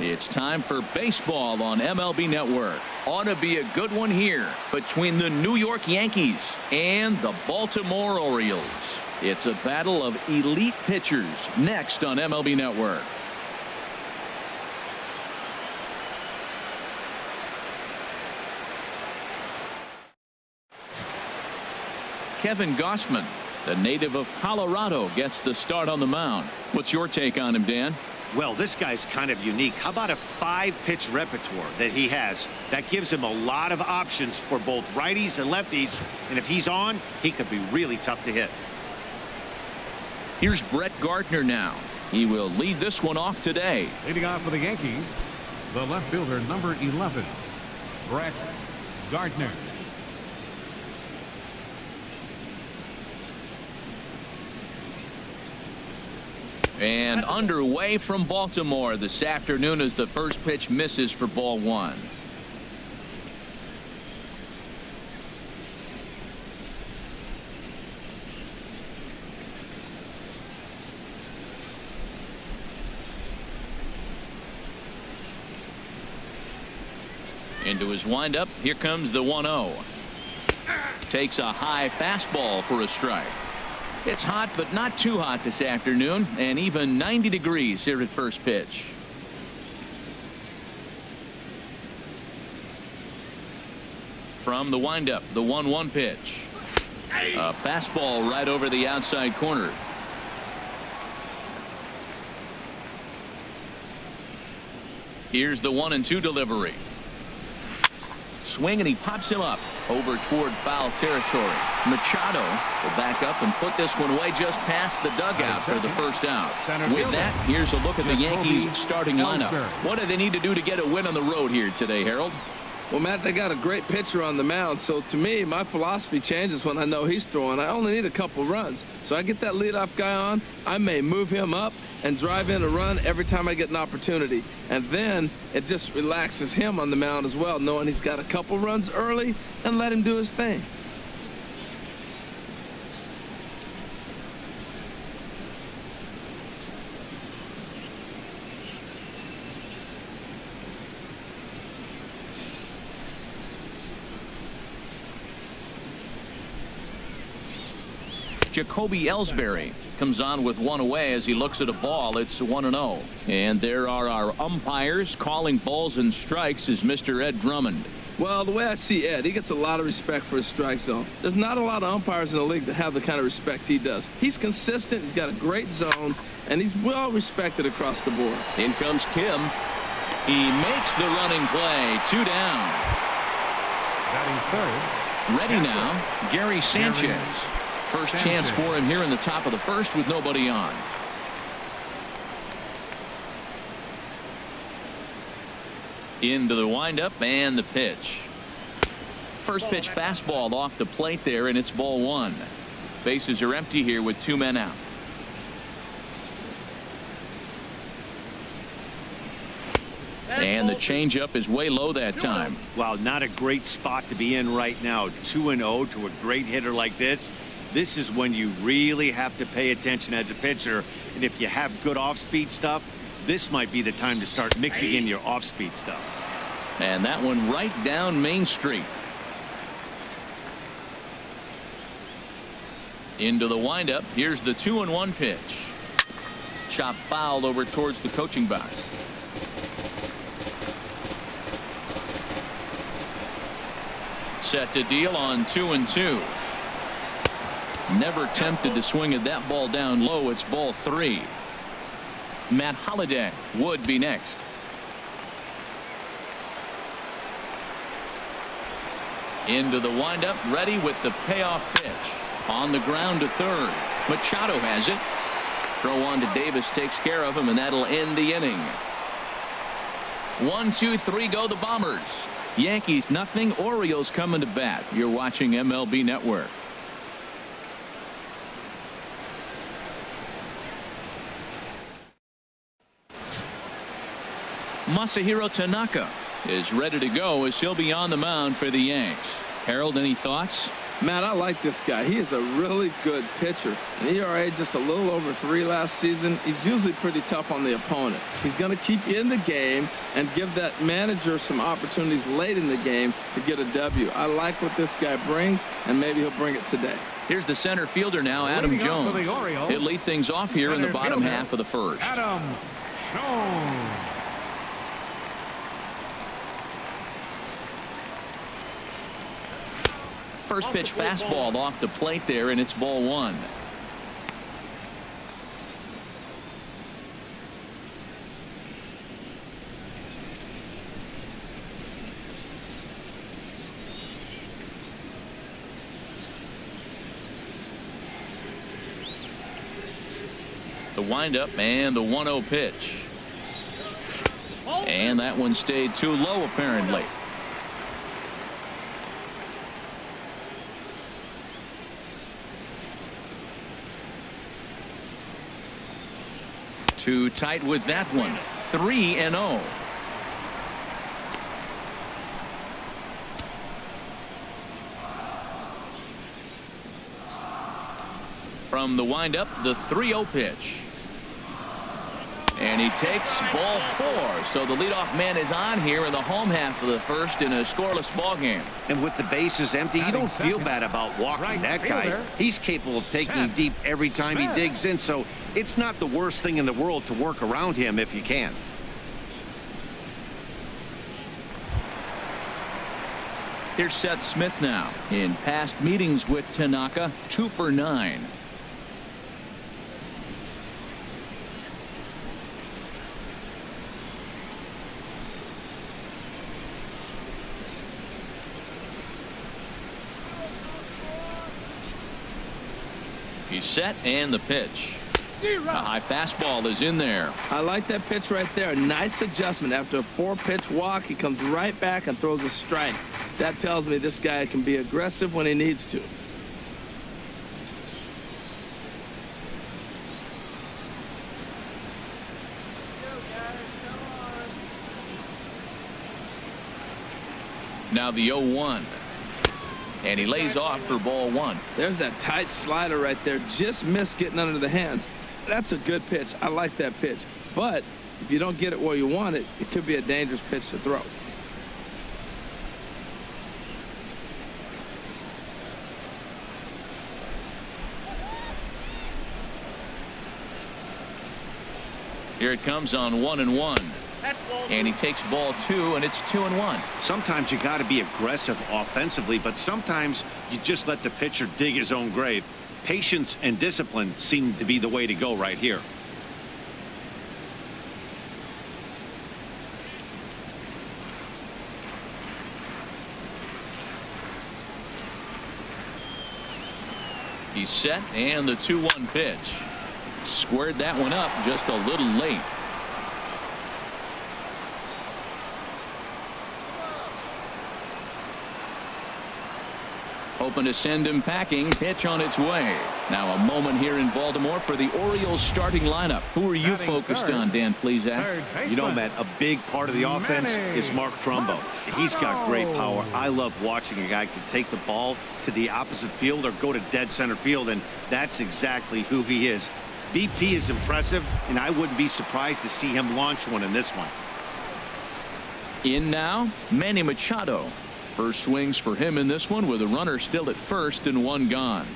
It's time for baseball on MLB Network. Ought to be a good one here between the New York Yankees and the Baltimore Orioles. It's a battle of elite pitchers next on MLB Network. Kevin Gausman, the native of Colorado, gets the start on the mound. What's your take on him, Dan? Well, this guy's kind of unique. How about a 5-pitch repertoire that he has? That gives him a lot of options for both righties and lefties. And if he's on, he could be really tough to hit. Here's Brett Gardner now. He will lead this one off today. Leading off for the Yankees, the left fielder, number 11, Brett Gardner. And underway from Baltimore this afternoon as the first pitch misses for ball one. Into his windup. Here comes the 1-0. Takes a high fastball for a strike. It's hot, but not too hot this afternoon, and even 90 degrees here at first pitch. From the windup, the 1-1 pitch. A fastball right over the outside corner. Here's the 1-2 delivery. Swing, and he pops him up over toward foul territory. Machado will back up and put this one away just past the dugout for the first out. With that, here's a look at the Yankees starting lineup. What do they need to do to get a win on the road here today, Harold? Well, Matt, they got a great pitcher on the mound, so to me, my philosophy changes when I know he's throwing. I only need a couple runs. So I get that leadoff guy on, I may move him up and drive in a run every time I get an opportunity. And then it just relaxes him on the mound as well, knowing he's got a couple runs early, and let him do his thing. Jacoby Ellsbury comes on with one away as he looks at a ball. It's 1-0. And there are our umpires calling balls and strikes is Mr. Ed Drummond. Well, the way I see Ed, he gets a lot of respect for his strike zone. There's not a lot of umpires in the league that have the kind of respect he does. He's consistent, he's got a great zone, and he's well respected across the board. In comes Kim. He makes the running play. 2 down. Batting third. Ready now, Gary Sanchez. First chance for him here in the top of the first with nobody on. Into the windup and the pitch. First pitch fastball off the plate there, and it's ball one. Bases are empty here with 2 men out. And the changeup is way low that time. Wow, not a great spot to be in right now. 2-0 to a great hitter like this. This is when you really have to pay attention as a pitcher. And if you have good off-speed stuff, this might be the time to start mixing in your off-speed stuff. And that one right down Main Street. Into the windup. Here's the 2-1 pitch. Chop foul over towards the coaching box. Set to deal on 2-2. Never tempted to swing at that ball down low. It's ball 3. Matt Holliday would be next. Into the windup, ready with the payoff pitch. On the ground to third. Machado has it. Throw on to Davis takes care of him, and that'll end the inning. 1, 2, 3 go the Bombers. Yankees nothing. Orioles coming to bat. You're watching MLB Network. Masahiro Tanaka is ready to go as he'll be on the mound for the Yanks. Harold, any thoughts? Man, I like this guy. He is a really good pitcher. An ERA just a little over 3 last season. He's usually pretty tough on the opponent. He's going to keep you in the game and give that manager some opportunities late in the game to get a W. I like what this guy brings, and maybe he'll bring it today. Here's the center fielder now, Adam Jones. He'll lead things off here in the bottom half of the first. Adam Jones. First pitch fastball off the plate there, and it's ball 1. The windup and the 1-0 pitch. And that one stayed too low, apparently. Too tight with that one. 3-0. From the windup, the 3-0 pitch. And he takes ball 4. So the leadoff man is on here in the home half of the first in a scoreless ball game. And with the bases empty, you don't feel bad about walking that guy. He's capable of taking deep every time he digs in, so it's not the worst thing in the world to work around him if you can. Here's Seth Smith now. In past meetings with Tanaka, 2 for 9. He's set, and the pitch. A high fastball is in there. I like that pitch right there. Nice adjustment. After a 4-pitch walk, he comes right back and throws a strike. That tells me this guy can be aggressive when he needs to. Now the 0-1. And he lays off for ball 1. There's that tight slider right there. Just missed getting under the hands. That's a good pitch. I like that pitch. But if you don't get it where you want it, it could be a dangerous pitch to throw. Here it comes on 1-1. And he takes ball 2, and it's 2-1. Sometimes you got to be aggressive offensively, but sometimes you just let the pitcher dig his own grave. Patience and discipline seem to be the way to go right here. He's set, and the 2-1 pitch. Squared that one up just a little late. Hoping to send him packing. Pitch on its way. Now a moment here in Baltimore for the Orioles starting lineup. Who are you focused on, Dan Plesac? You know, Matt, a big part of the offense is Mark Trumbo. He's got great power. I love watching a guy can take the ball to the opposite field or go to dead center field, and that's exactly who he is. BP is impressive, and I wouldn't be surprised to see him launch one in this one. In now, Manny Machado. First swings for him in this one with a runner still at first and 1 gone.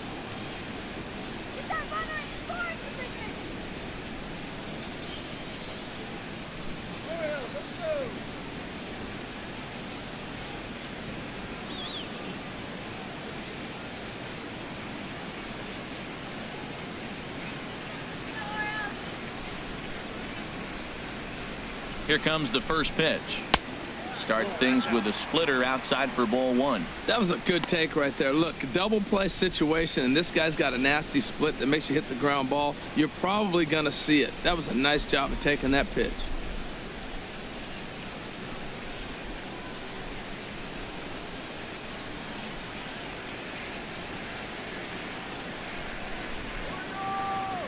Here comes the first pitch. Starts things with a splitter outside for ball 1. That was a good take right there. Look, double play situation, and this guy's got a nasty split that makes you hit the ground ball. You're probably going to see it. That was a nice job of taking that pitch.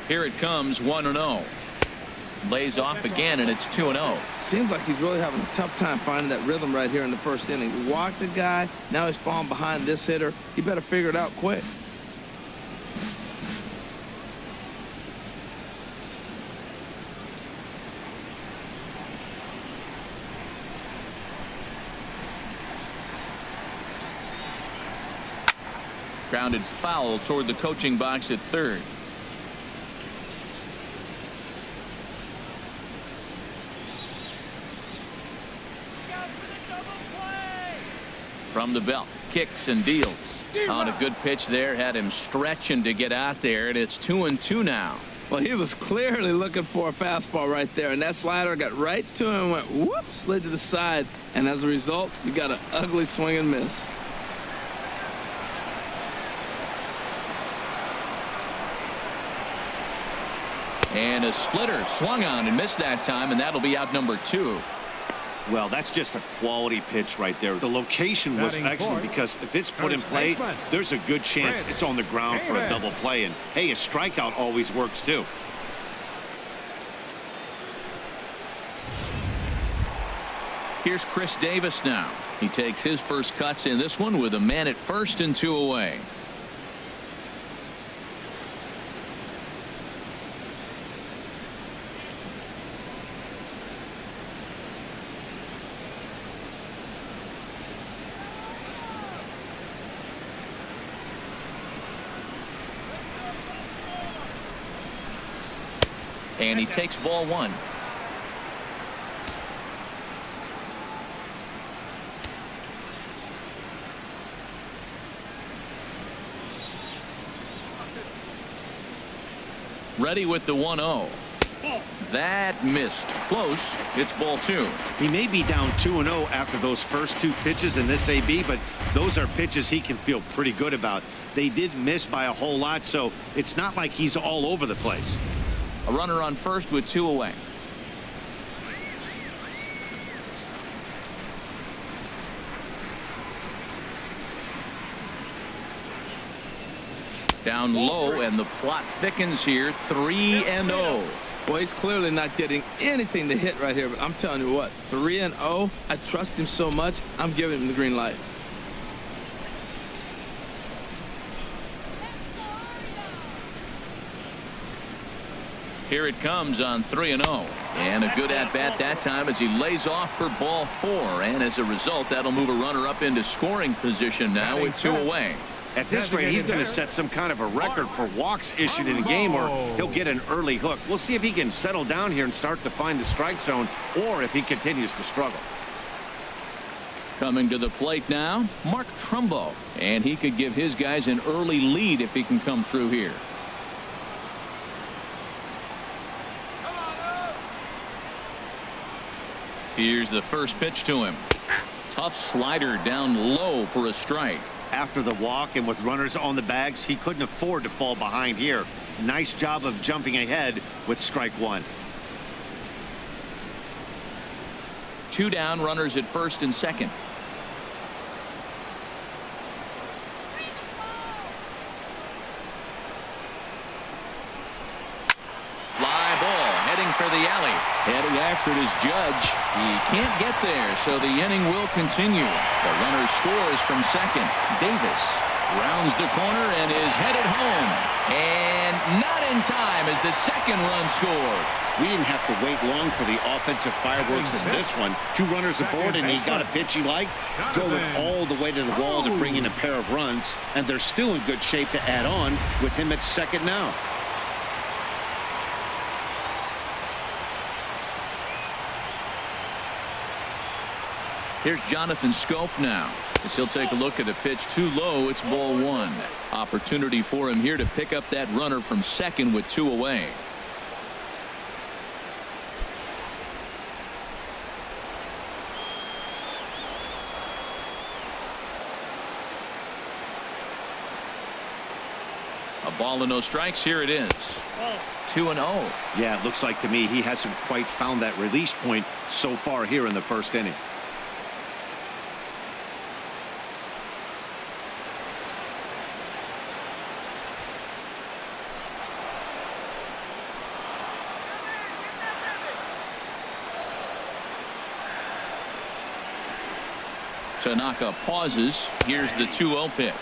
Here it comes, 1-0. Lays off again, and it's 2-0. Seems like he's really having a tough time finding that rhythm right here in the first inning. He walked a guy. Now he's falling behind this hitter. He better figure it out quick. Grounded foul toward the coaching box at third. From the belt, kicks and deals. On a good pitch there, had him stretching to get out there, and it's 2-2 now. Well, he was clearly looking for a fastball right there, and that slider got right to him and went whoop, slid to the side, and as a result, you got an ugly swing and miss. And a splitter swung on and missed that time, and that'll be out number 2. Well, that's just a quality pitch right there. The location was excellent because if it's put in play, there's a good chance it's on the ground for a double play. And, hey, a strikeout always works, too. Here's Chris Davis now. He takes his first cuts in this one with a man at first and 2 away. And he takes ball 1. Ready with the 1-0. That missed. Close. It's ball 2. He may be down 2-0 after those first 2 pitches in this AB, but those are pitches he can feel pretty good about. They did miss by a whole lot, so it's not like he's all over the place. A runner on first with 2 away. Down low, and the plot thickens here. 3-0. Boy, he's clearly not getting anything to hit right here, but I'm telling you what, 3-0, I trust him so much, I'm giving him the green light. Here it comes on 3-0. And a good at-bat that time as he lays off for ball 4. And as a result, that'll move a runner up into scoring position now with 2 away. At this rate, he's going to set some kind of a record for walks issued in a game, or he'll get an early hook. We'll see if he can settle down here and start to find the strike zone, or if he continues to struggle. Coming to the plate now, Mark Trumbo. And he could give his guys an early lead if he can come through here. Here's the first pitch to him. Tough slider down low for a strike. After the walk and with runners on the bags, he couldn't afford to fall behind here. Nice job of jumping ahead with strike 1. 2 down, runners at first and second. Fly ball heading for the alley. Heading after it is Judge. He can't get there, so the inning will continue. The runner scores from second. Davis rounds the corner and is headed home. And not in time as the second run scored. We didn't have to wait long for the offensive fireworks in this one. 2 runners aboard, and he got a pitch he liked. Drove it all the way to the wall to bring in a pair of runs. And they're still in good shape to add on with him at second now. Here's Jonathan Scope now, as he'll take a look at a pitch too low. It's ball 1. Opportunity for him here to pick up that runner from second with 2 away. A ball and no strikes. Here it is. 2-0. Yeah, it looks like to me he hasn't quite found that release point so far here in the first inning. Tanaka pauses. Here's the 2-0 pitch.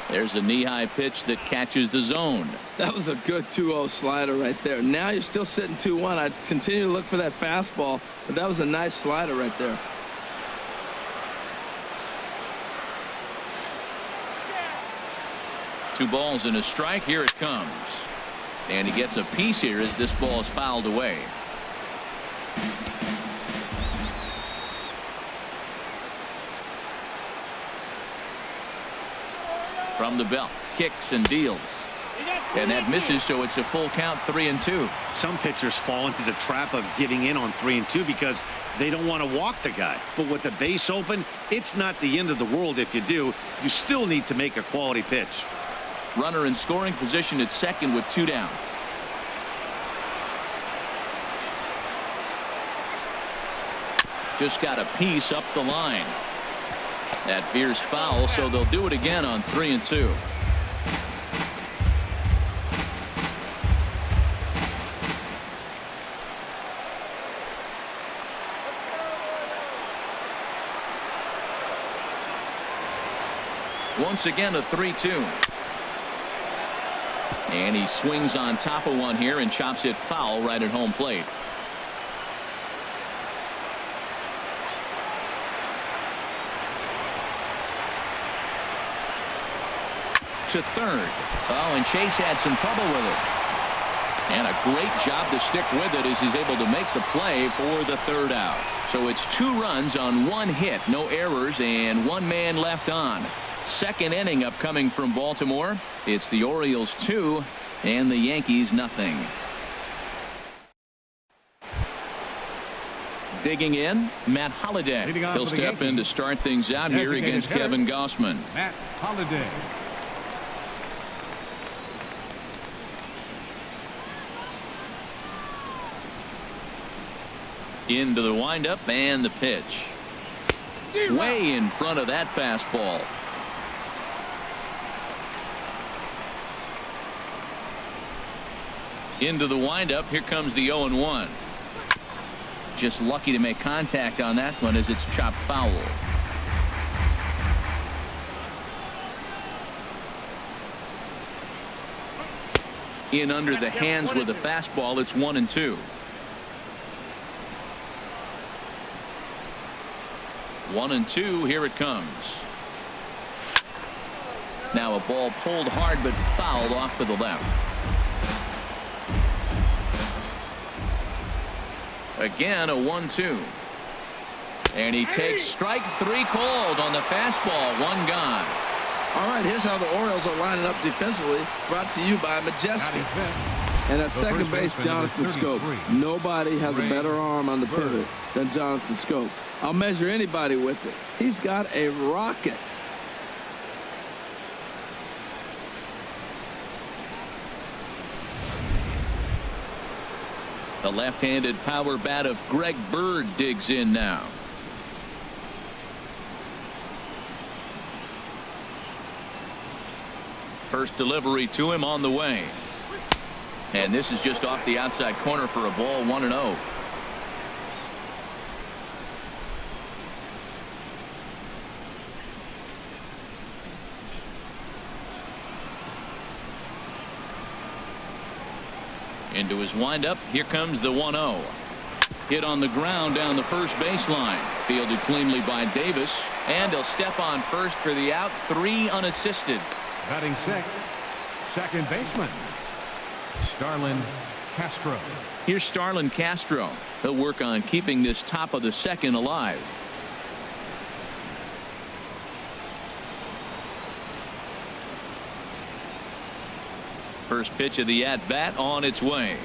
There's a knee-high pitch that catches the zone. That was a good 2-0 slider right there. Now you're still sitting 2-1. I'd continue to look for that fastball, but that was a nice slider right there. Two balls and a strike. Here it comes. And he gets a piece here as this ball is fouled away. From the belt, kicks and deals. And that misses, so it's a full count, 3-2. Some pitchers fall into the trap of giving in on 3-2 because they don't want to walk the guy. But with the base open, it's not the end of the world if you do. You still need to make a quality pitch. Runner in scoring position at second with 2 down. Just got a piece up the line. That veers foul, so they'll do it again on 3-2. Once again a 3-2. And he swings on top of one here and chops it foul right at home plate. To third. Oh, and Chase had some trouble with it. And a great job to stick with it as he's able to make the play for the third out. So it's 2 runs on 1 hit, no errors, and 1 man left on. Second inning upcoming from Baltimore. It's the Orioles 2 and the Yankees nothing. Digging in, Matt Holliday. He'll step in to start things out here against Kevin Gausman. Matt Holliday. Into the windup and the pitch. Way in front of that fastball. Into the windup. Here comes the 0-1. Just lucky to make contact on that one as it's chopped foul. In under the hands with a fastball. It's 1-2. 1-2. Here it comes. Now a ball pulled hard but fouled off to the left. Again a 1-2. And he takes strike 3 called on the fastball. 1 gone. All right, here's how the Orioles are lining up defensively. Brought to you by Majestic. And at second base, Jonathan Scope. Nobody has a better arm on the pivot than Jonathan Scope. I'll measure anybody with it. He's got a rocket. The left-handed power bat of Greg Bird digs in now. First delivery to him on the way. And this is just off the outside corner for a ball. 1-0. Into his windup. Here comes the 1-0. Hit on the ground down the first baseline. Fielded cleanly by Davis. And he'll step on first for the out. 3 unassisted. Batting sixth, second baseman, STARLIN Castro. Here's STARLIN Castro. He'll work on keeping this top of the second alive. First pitch of the at-bat on its way.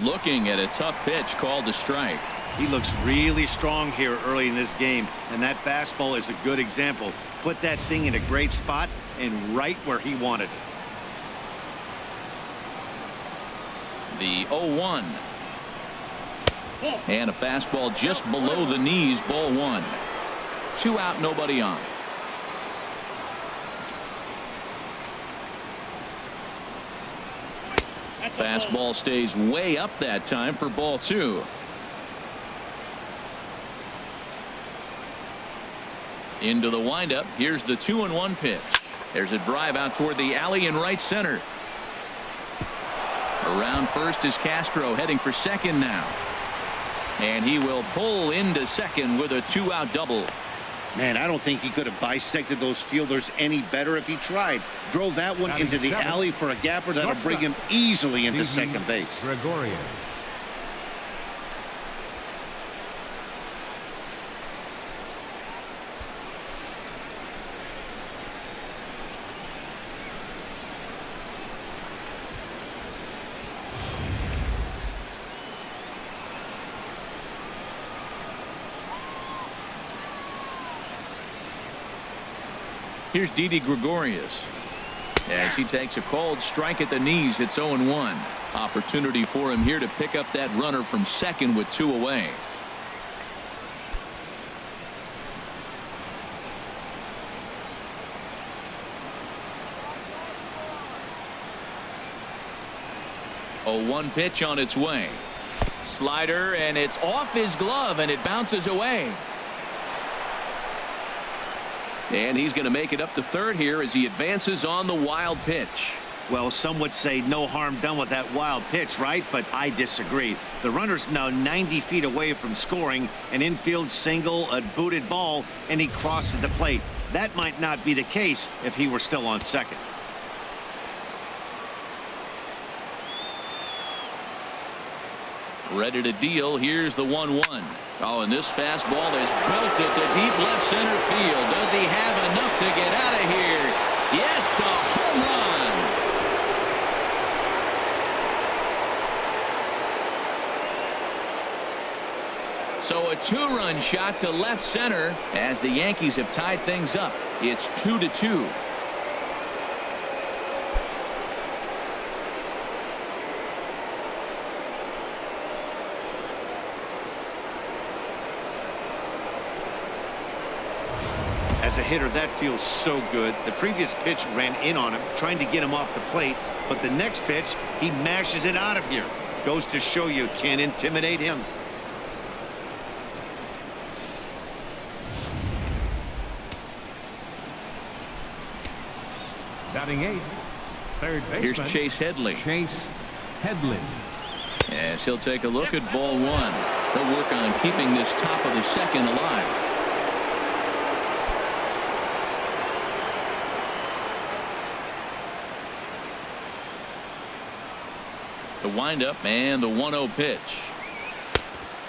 Looking at a tough pitch called a strike. He looks really strong here early in this game, and that fastball is a good example. Put that thing in a great spot and right where he wanted it. The 0-1. And a fastball just below the knees. Ball 1. 2 out, nobody on. Fastball stays way up that time for ball 2. Into the windup. Here's the 2-1 pitch. There's a drive out toward the alley in right center. Around first is Castro, heading for second now. And he will pull into second with a 2-out double. Man, I don't think he could have bisected those fielders any better if he tried. Drove that one into the alley for a gapper that'll bring him easily into second base. Gregorius. Here's Didi Gregorius. As he takes a cold strike at the knees, it's 0-1. Opportunity for him here to pick up that runner from second with 2 away. A 1 pitch on its way. Slider, and it's off his glove, and it bounces away. And he's going to make it up to third here as he advances on the wild pitch. Well, some would say no harm done with that wild pitch, right? But I disagree. The runner's now 90 feet away from scoring. An infield single, a booted ball, and he crosses the plate. That might not be the case if he were still on second. Ready to deal. Here's the 1-1. Oh, and this fastball is belted to deep left center field. Does he have enough to get out of here? Yes, a home run. So a 2-run shot to left center as the Yankees have tied things up. It's 2-2. As a hitter, that feels so good. The previous pitch ran in on him, trying to get him off the plate. But the next pitch, he mashes it out of here. Goes to show you can't intimidate him. Batting 8th, third baseman. Here's Chase Headley. Chase Headley. As he'll take a look at ball 1. He'll work on keeping this top of the second alive. The windup and the 1-0 pitch.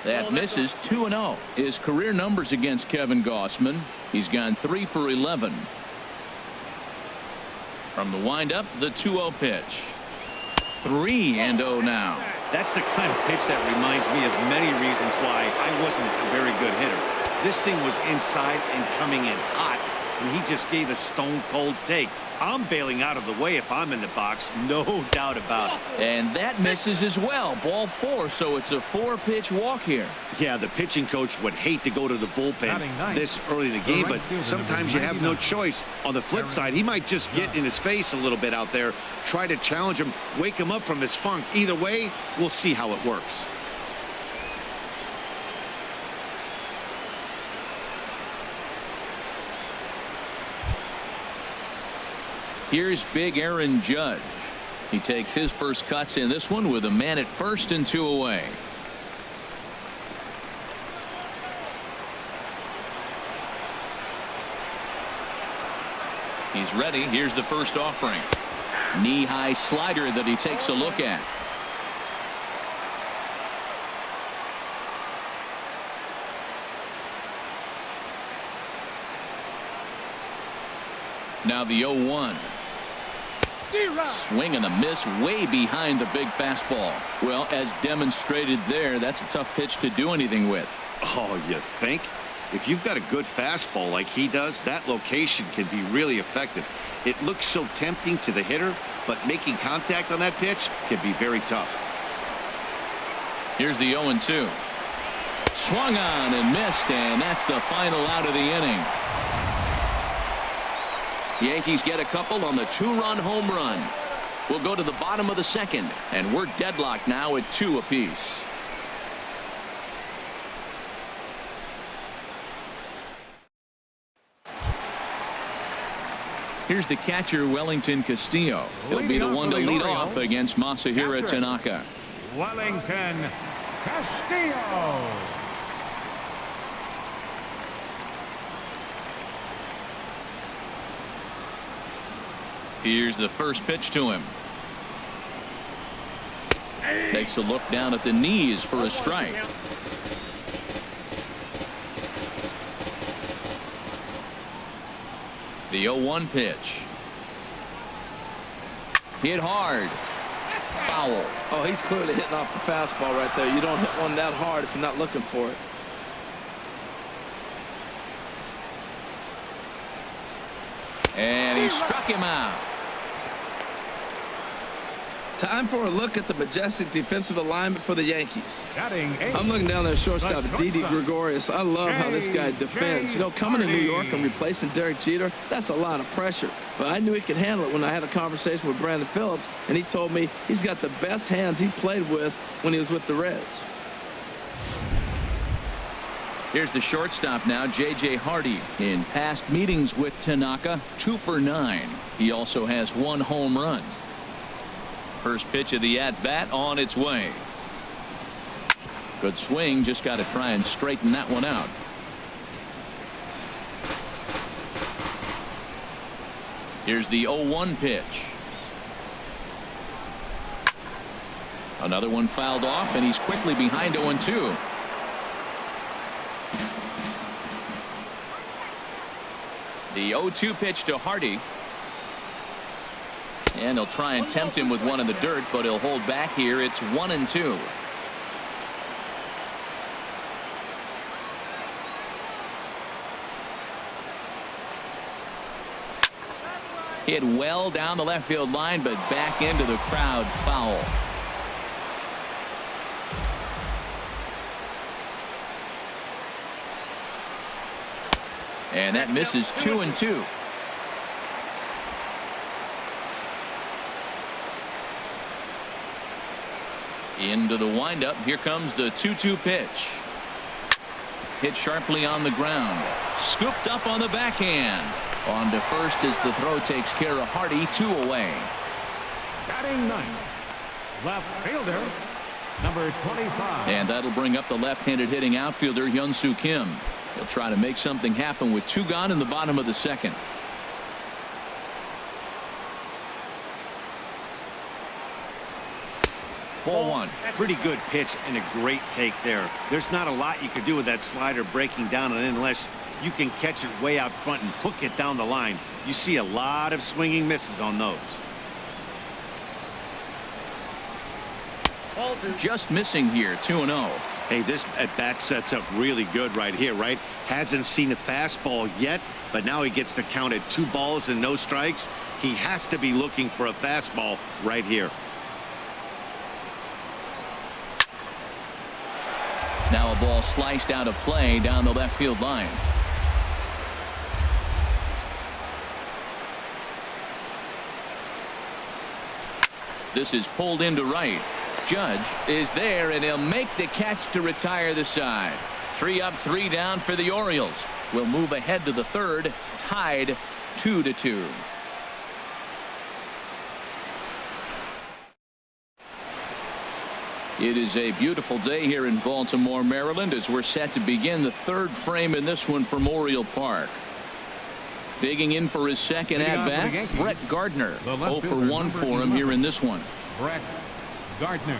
That misses. 2-0. His career numbers against Kevin Gausman. He's gone 3 for 11. From the windup, the 2-0 pitch. 3-0 now. That's the kind of pitch that reminds me of many reasons why I wasn't a very good hitter. This thing was inside and coming in hot, and he just gave a stone-cold take. I'm bailing out of the way if I'm in the box, no doubt about it. And that misses as well. Ball 4, so it's a 4-pitch walk here. Yeah, the pitching coach would hate to go to the bullpen this early in the game, but sometimes you have no choice. On the flip side, he might just get in his face a little bit out there, try to challenge him, wake him up from his funk. Either way, we'll see how it works. Here's big Aaron Judge. He takes his first cuts in this one with a man at first and 2 away. He's ready. Here's the first offering. Knee-high slider that he takes a look at. Now the 0-1. Swing and a miss way behind the big fastball. Well, as demonstrated there, that's a tough pitch to do anything with. Oh, you think? If you've got a good fastball like he does, that location can be really effective. It looks so tempting to the hitter, but making contact on that pitch can be very tough. Here's the 0-2. Swung on and missed, and that's the final out of the inning. Yankees get a couple on the 2-run home run. We'll go to the bottom of the second, and we're deadlocked now at 2 apiece. Here's the catcher, Wellington Castillo. He'll be the one to lead off against Masahiro Tanaka. Wellington Castillo. Here's the first pitch to him. Takes a look down at the knees for a strike. The 0-1 pitch. Hit hard. Foul. Oh, he's clearly hitting off the fastball right there. You don't hit one that hard if you're not looking for it. And he struck him out. Time for a look at the majestic defensive alignment for the Yankees. Batting eighth. I'm looking down there shortstop, Didi Gregorius. I love how this guy defends. You know, coming to New York and replacing Derek Jeter, that's a lot of pressure. But I knew he could handle it when I had a conversation with Brandon Phillips, and he told me he's got the best hands he played with when he was with the Reds. Here's the shortstop now, J.J. Hardy. In past meetings with Tanaka, 2 for 9. He also has 1 home run. First pitch of the at-bat on its way. Good swing, just got to try and straighten that one out. Here's the 0-1 pitch. Another one fouled off, and he's quickly behind 0-2. The 0-2 pitch to Hardy. And he'll try and tempt him with one in the dirt, but he'll hold back here. It's 1-2. Hit well down the left field line, but back into the crowd. Foul. And that misses 2-2. Into the windup. Here comes the 2-2 pitch. Hit sharply on the ground. Scooped up on the backhand. On to first as the throw takes care of Hardy. 2 away. Batting ninth, left fielder, number 25. And that'll bring up the left-handed hitting outfielder Hyun-Soo Kim. He'll try to make something happen with 2 gone in the bottom of the second. Ball 1. Pretty good pitch and a great take there. There's not a lot you could do with that slider breaking down and in unless you can catch it way out front and hook it down the line. You see a lot of swinging misses on those. Just missing here. 2-0. Hey, this at bat sets up really good right here, right? Hasn't seen a fastball yet, but now he gets to count at 2 balls and no strikes. He has to be looking for a fastball right here. Now a ball sliced out of play down the left field line. This is pulled into right. Judge is there, and he'll make the catch to retire the side. 3 up, 3 down for the Orioles. We'll move ahead to the third, tied 2-2. It is a beautiful day here in Baltimore, Maryland, as we're set to begin the 3rd frame in this one from Oriole Park. Digging in for his second at-bat, Brett Gardner. 0 for 1 for him here in this one. Brett Gardner.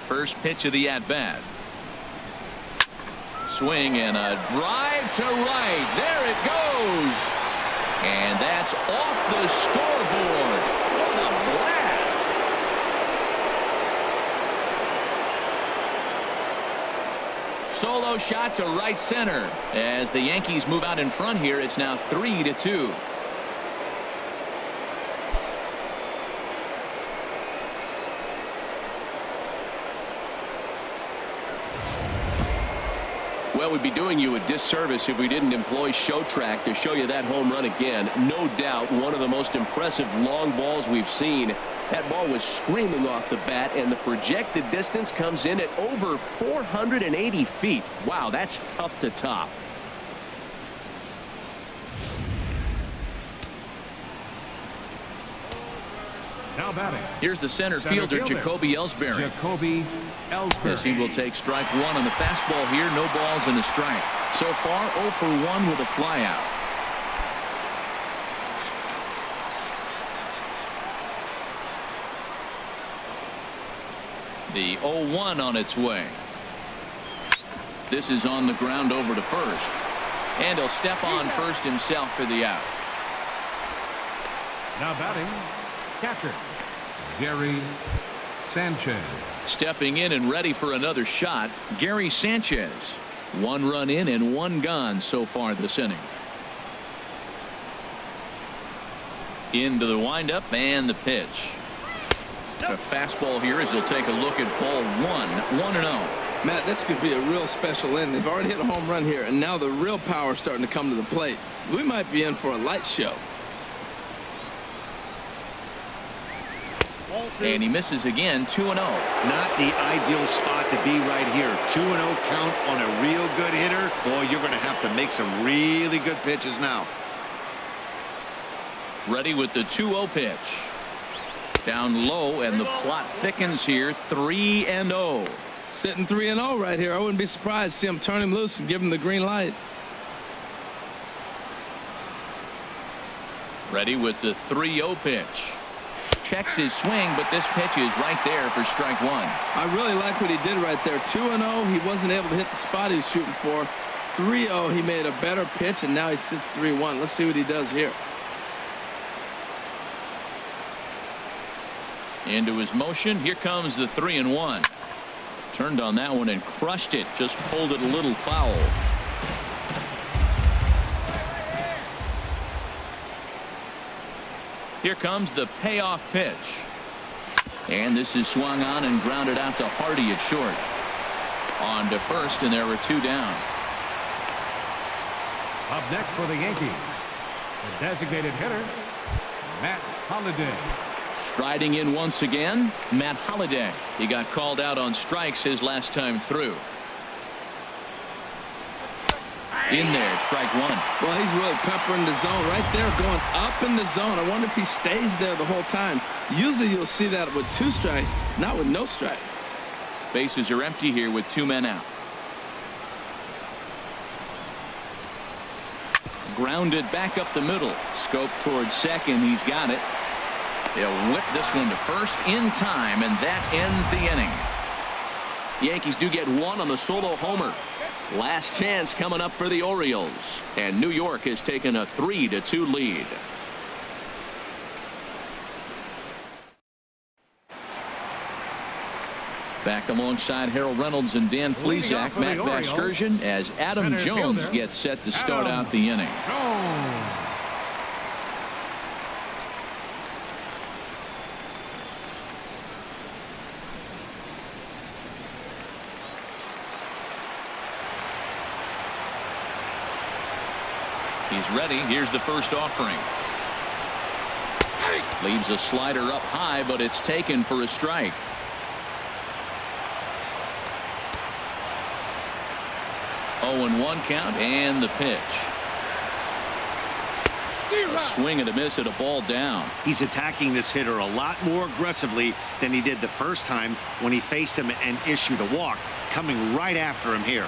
First pitch of the at-bat. Swing and a drive to right. There it goes. And that's off the scoreboard. What a blast. Solo shot to right center. As the Yankees move out in front here, it's now 3-2. Well, we'd be doing you a disservice if we didn't employ Show Track to show you that home run again. No doubt one of the most impressive long balls we've seen. That ball was screaming off the bat, and the projected distance comes in at over 480 feet. Wow, that's tough to top. Now batting. Here's the center fielder, Jacoby Ellsbury. Jacoby Ellsbury. As he will take strike one on the fastball here. No balls and a strike. So far, 0 for 1 with a flyout. The 0-1 on its way. This is on the ground over to first. And he'll step on first himself for the out. Now batting, catcher, Gary Sanchez. Stepping in and ready for another shot, Gary Sanchez. 1 run in and 1 gone so far this inning. Into the windup and the pitch. A fastball here as he'll take a look at ball 1. 1-0. Matt, this could be a real special inning. They've already hit a home run here, and now the real power is starting to come to the plate. We might be in for a light show. And he misses again. 2-0. Not the ideal spot to be right here. 2-0 count on a real good hitter. Boy, you're going to have to make some really good pitches now. Ready with the 2-0 pitch. Down low, and the plot thickens here. 3-0. Sitting 3-0 right here. I wouldn't be surprised to see him turn him loose and give him the green light. Ready with the 3-0 pitch. Checks his swing, but this pitch is right there for strike 1. I really like what he did right there. 2-0, he wasn't able to hit the spot he was shooting for. 3-0, he made a better pitch, and now he sits 3-1. Let's see what he does here. Into his motion. Here comes the 3-1. Turned on that one and crushed it. Just pulled it a little foul. Here comes the payoff pitch. And this is swung on and grounded out to Hardy at short. On to first, and there were 2 down. Up next for the Yankees, the designated hitter, Matt Holliday. Striding in once again, Matt Holliday. He got called out on strikes his last time through. In there, strike 1. Well, he's really peppering the zone right there, going up in the zone. I wonder if he stays there the whole time. Usually you'll see that with 2 strikes, not with no strikes. Bases are empty here with 2 men out. Grounded back up the middle. Scope towards second. He's got it. He'll whip this one to first in time, and that ends the inning. Yankees do get 1 on the solo homer. Last chance coming up for the Orioles, and New York has taken a 3-2 lead. Back alongside Harold Reynolds and Dan Plesac, Matt Vasgersian, as Adam Jones gets set to start out the inning. He's ready. Here's the first offering. Leaves a slider up high, but it's taken for a strike. Oh, and 1 count, and the pitch. A swing and a miss at a ball down. He's attacking this hitter a lot more aggressively than he did the first time when he faced him and issued a walk, coming right after him here.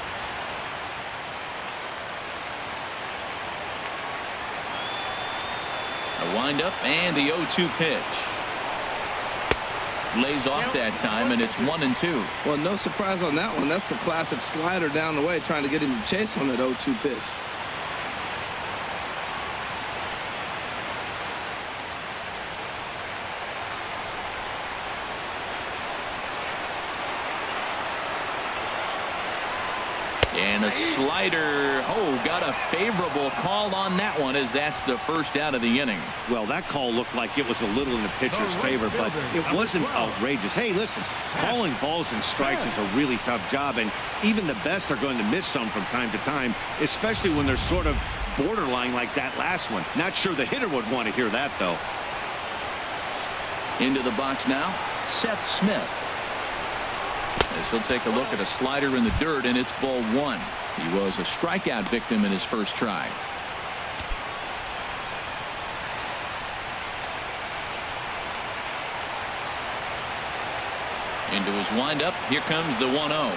A windup and the 0-2 pitch. Lays off that time, and it's 1-2. Well, no surprise on that one. That's the classic slider down the way, trying to get him to chase on that 0-2 pitch. And a slider. Oh, got a favorable call on that one, as that's the first out of the inning. Well, that call looked like it was a little in the pitcher's favor, but it wasn't outrageous. Hey, listen, calling balls and strikes is a really tough job, and even the best are going to miss some from time to time, especially when they're sort of borderline like that last one. Not sure the hitter would want to hear that, though. Into the box now, Seth Smith. As he'll take a look at a slider in the dirt, and it's ball 1. He was a strikeout victim in his first try. his windup. Here comes the 1-0.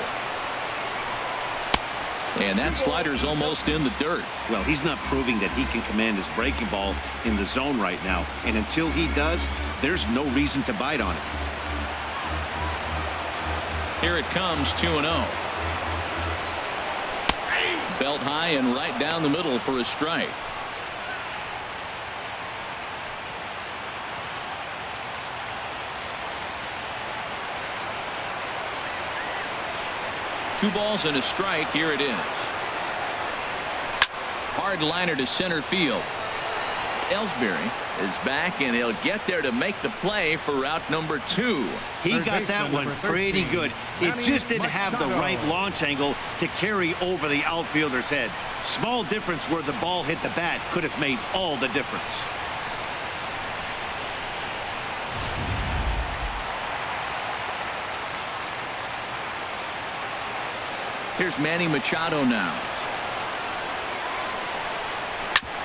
And that slider's almost in the dirt. Well, he's not proving that he can command his breaking ball in the zone right now. And until he does, there's no reason to bite on it. Here it comes, 2-0. Belt high and right down the middle for a strike. Two balls and a strike. Here it is. Hard liner to center field. Ellsbury is back, and he'll get there to make the play for route number 2. He got that one pretty good. It just didn't have the right launch angle to carry over the outfielder's head. Small difference where the ball hit the bat could have made all the difference. Here's Manny Machado now.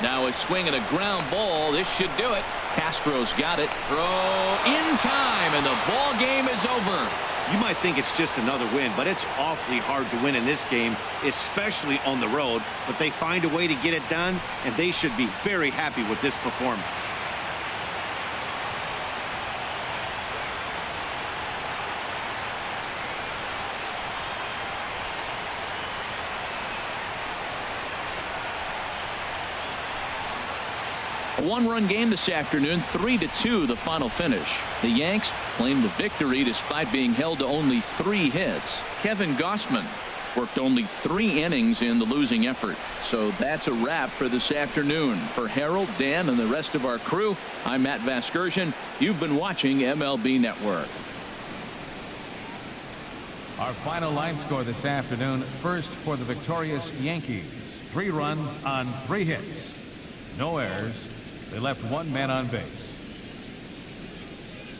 Now a swing and a ground ball. This should do it. Castro's got it. Throw in time, and the ball game is over. You might think it's just another win, but it's awfully hard to win in this game, especially on the road. But they find a way to get it done, and they should be very happy with this performance. A one-run game this afternoon, 3-2 the final finish. The Yanks claimed the victory despite being held to only 3 hits. Kevin Gausman worked only 3 innings in the losing effort. So that's a wrap for this afternoon. For Harold, Dan, and the rest of our crew, I'm Matt Vasgersian. You've been watching MLB Network. Our final line score this afternoon. First for the victorious Yankees. 3 runs on 3 hits. No errors. They left 1 man on base.